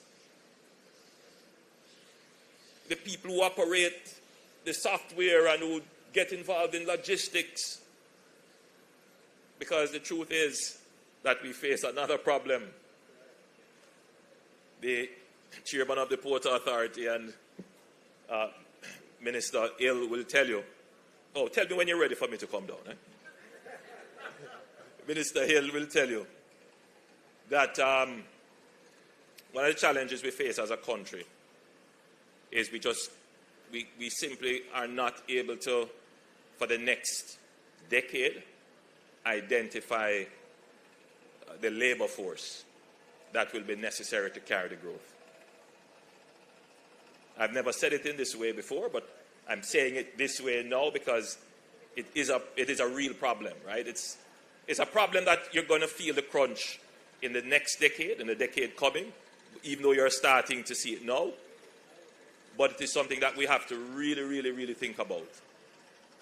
the people who operate the software and who get involved in logistics. Because the truth is that we face another problem. The chairman of the Port Authority and Minister Hill will tell you. Oh, tell me when you're ready for me to come down. Minister Hill will tell you that one of the challenges we face as a country is we simply are not able to, for the next decade, identify the labor force that will be necessary to carry the growth. I've never said it in this way before, but I'm saying it this way now because it is a real problem, right? It's a problem that you're going to feel the crunch in the next decade, in the decade coming, even though you're starting to see it now. But it is something that we have to really, really, really think about.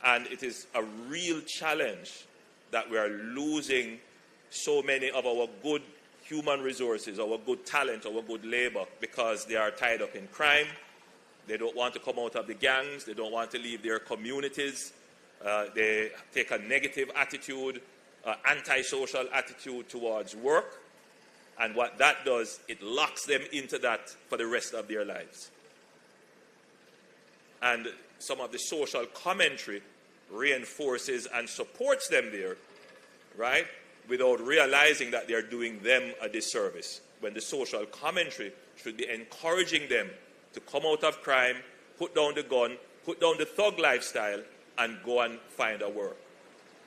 And it is a real challenge that we are losing so many of our good human resources, our good talent, our good labor, because they are tied up in crime They don't want to come out of the gangs. They don't want to leave their communities. They take a negative attitude, antisocial attitude towards work. And what that does, it locks them into that for the rest of their lives. And some of the social commentary reinforces and supports them there, right, without realizing that they're doing them a disservice, when the social commentary should be encouraging them to come out of crime, put down the gun, put down the thug lifestyle, and go and find a work,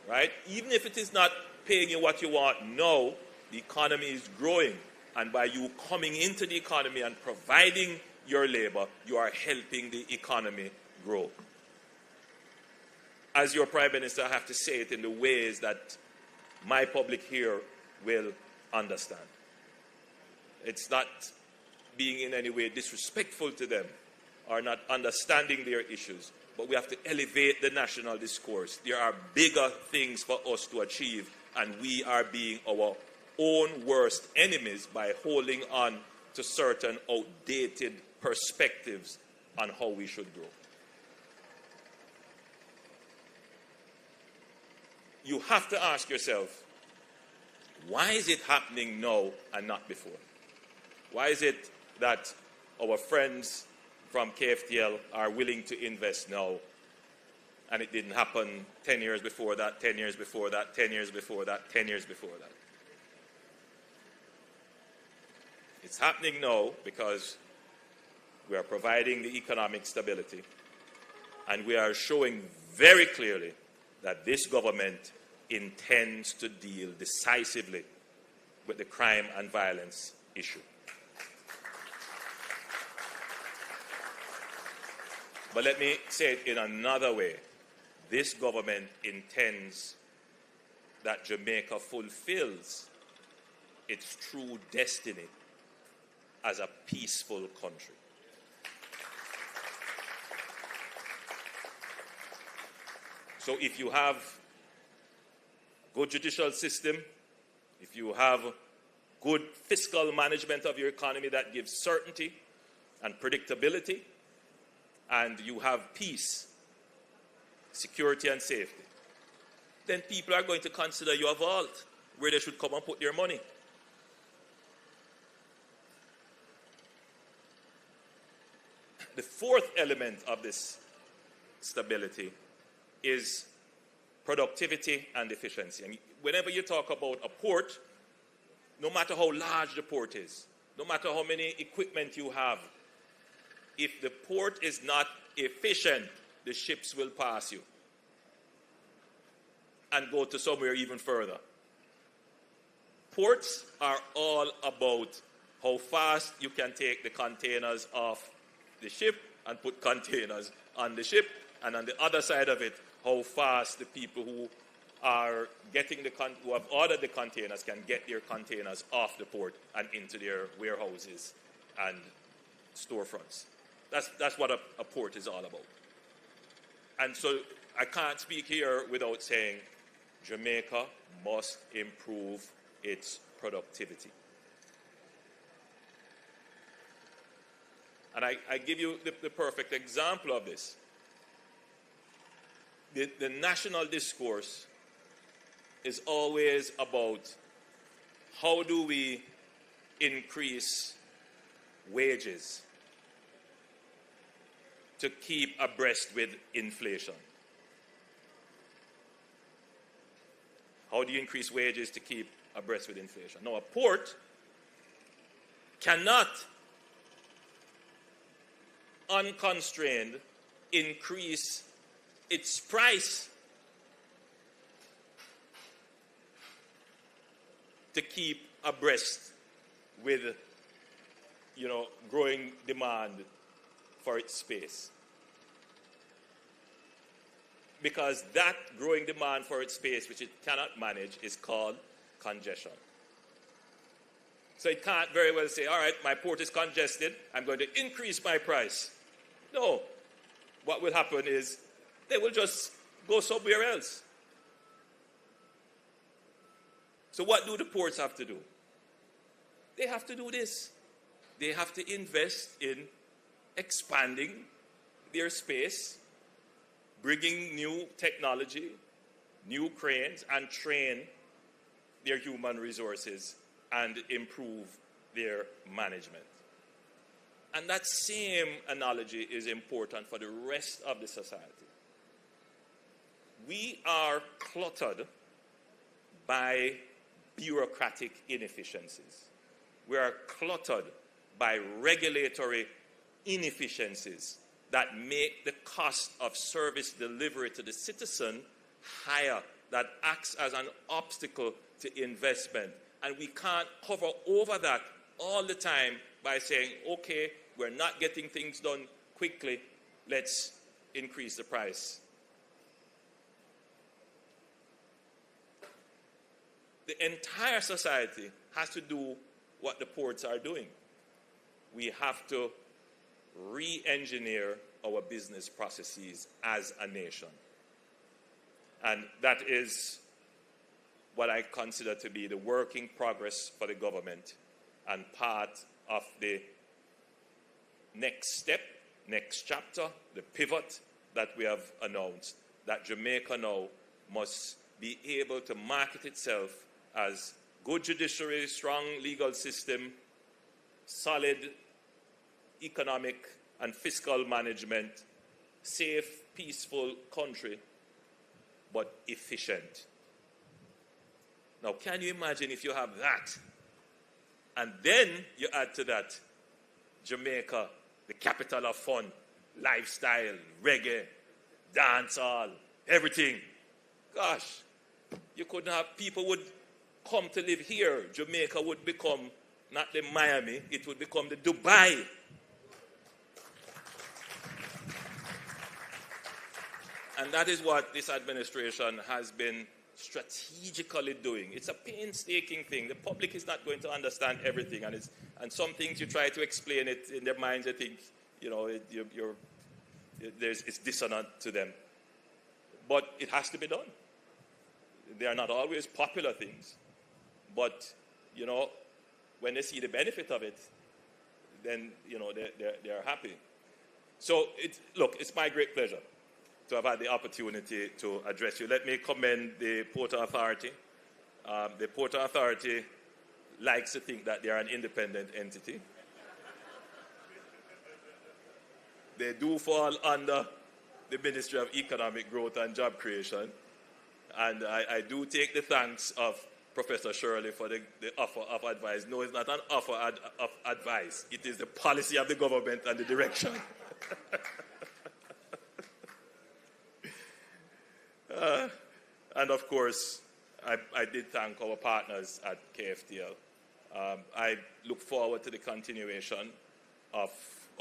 right? Even if it is not paying you what you want now, the economy is growing, and by you coming into the economy and providing your labor, you are helping the economy grow. As your Prime Minister, I have to say it in the ways that my public here will understand. It's not being in any way disrespectful to them or not understanding their issues, but we have to elevate the national discourse. There are bigger things for us to achieve, and we are being our own worst enemies by holding on to certain outdated perspectives on how we should grow. You have to ask yourself, why is it happening now and not before? Why is it that our friends from KFTL are willing to invest now, and it didn't happen 10 years before that, 10 years before that, 10 years before that, 10 years before that? It's happening now because we are providing the economic stability, and we are showing very clearly that this government intends to deal decisively with the crime and violence issue. But let me say it in another way. This government intends that Jamaica fulfills its true destiny as a peaceful country. So if you have a good judicial system, if you have good fiscal management of your economy that gives certainty and predictability, and you have peace, security and safety, then people are going to consider you a vault where they should come and put their money. The fourth element of this stability is productivity and efficiency. And whenever you talk about a port, no matter how large the port is, no matter how many equipment you have, if the port is not efficient, the ships will pass you and go to somewhere even further. Ports are all about how fast you can take the containers off the ship and put containers on the ship, and on the other side of it, how fast the people who are getting who have ordered the containers can get their containers off the port and into their warehouses and storefronts. That's what a port is all about. And so I can't speak here without saying Jamaica must improve its productivity. And I give you the perfect example of this. The national discourse is always about how do we increase wages to keep abreast with inflation. How do you increase wages to keep abreast with inflation? Now, a port cannot unconstrained increase its price to keep abreast with, growing demand for its space. Because that growing demand for its space, which it cannot manage, is called congestion. So it can't very well say, all right, my port is congested, I'm going to increase my price. No. What will happen is they will just go somewhere else. So what do the ports have to do? They have to do this. They have to invest in expanding their space, bringing new technology, new cranes, and train their human resources and improve their management. And that same analogy is important for the rest of the society. We are cluttered by bureaucratic inefficiencies. We are cluttered by regulatory inefficiencies that make the cost of service delivery to the citizen higher, that acts as an obstacle to investment. And we can't cover over that all the time by saying, okay, we're not getting things done quickly, let's increase the price. The entire society has to do what the ports are doing. We have to re-engineer our business processes as a nation. And that is what I consider to be the work in progress for the government and part of the next step, next chapter, the pivot that we have announced, that Jamaica now must be able to market itself as good judiciary, strong legal system, solid economic and fiscal management, safe, peaceful country, but efficient. Now, can you imagine if you have that, and then you add to that Jamaica, the capital of fun, lifestyle, reggae, dancehall, everything. Gosh, you couldn't have, people would come to live here. Jamaica would become not the Miami, it would become the Dubai. And that is what this administration has been strategically doing. It's a painstaking thing. The public is not going to understand everything, and some things you try to explain it in their minds, they think, you know, it's dissonant to them. But it has to be done. They are not always popular things, but you know, when they see the benefit of it, then you know they're happy. So it's my great pleasure to have had the opportunity to address you. Let me commend the Port Authority. The Port Authority likes to think that they are an independent entity. They do fall under the Ministry of Economic Growth and Job Creation. And I do take the thanks of Professor Shirley for the offer of advice. No, it's not an offer of advice. It is the policy of the government and the direction. And of course, I did thank our partners at KFTL. I look forward to the continuation of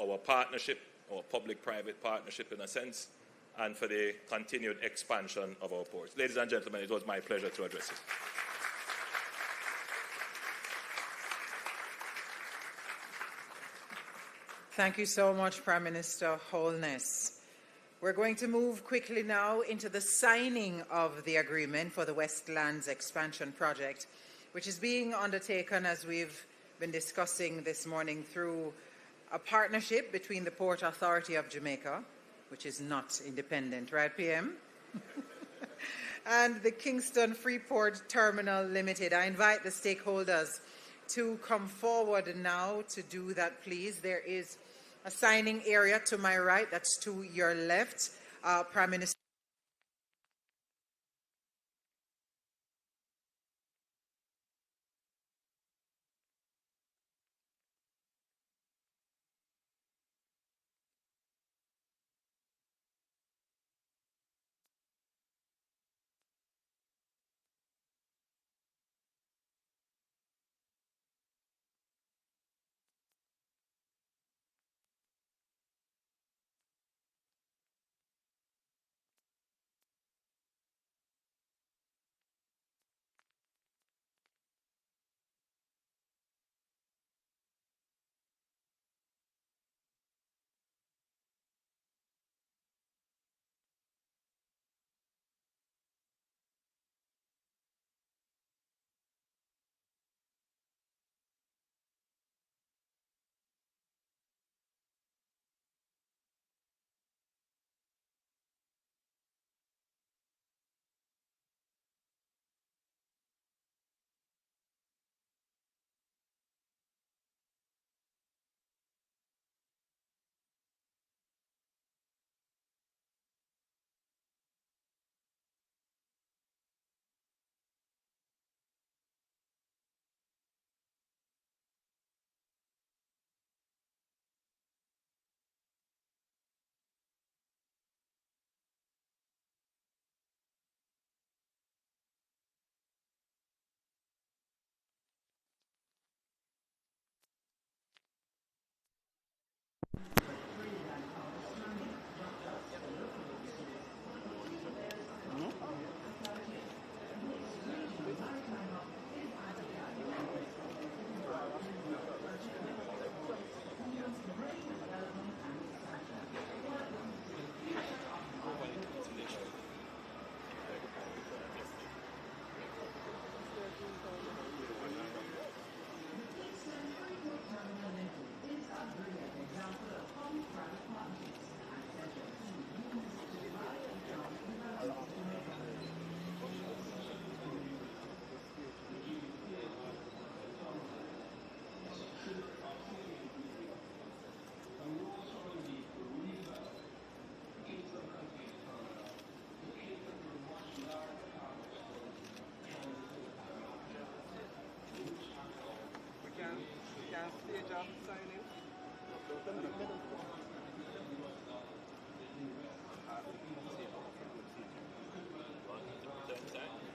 our partnership, our public-private partnership in a sense, and for the continued expansion of our ports. Ladies and gentlemen, it was my pleasure to address you. Thank you so much, Prime Minister Holness. We're going to move quickly now into the signing of the agreement for the Westlands expansion project, which is being undertaken, as we've been discussing this morning, through a partnership between the Port Authority of Jamaica, which is not independent, right, PM? And the Kingston Freeport Terminal Limited. I invite the stakeholders to come forward now to do that, please. There is a signing area to my right, that's to your left. Prime Minister.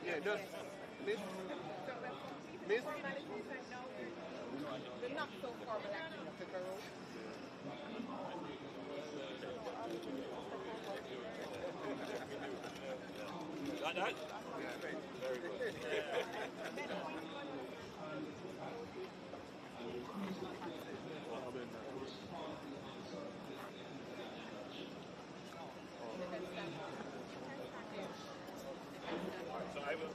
Yeah, just miss. Miss. The not so formal activity. Got that? Very good. So I will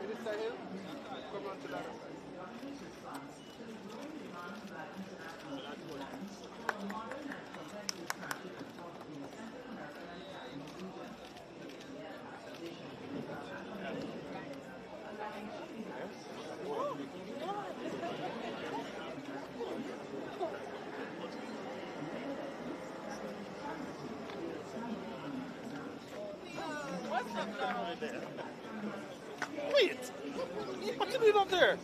Minister Hill, come on to that side. Wait! What are you doing up there?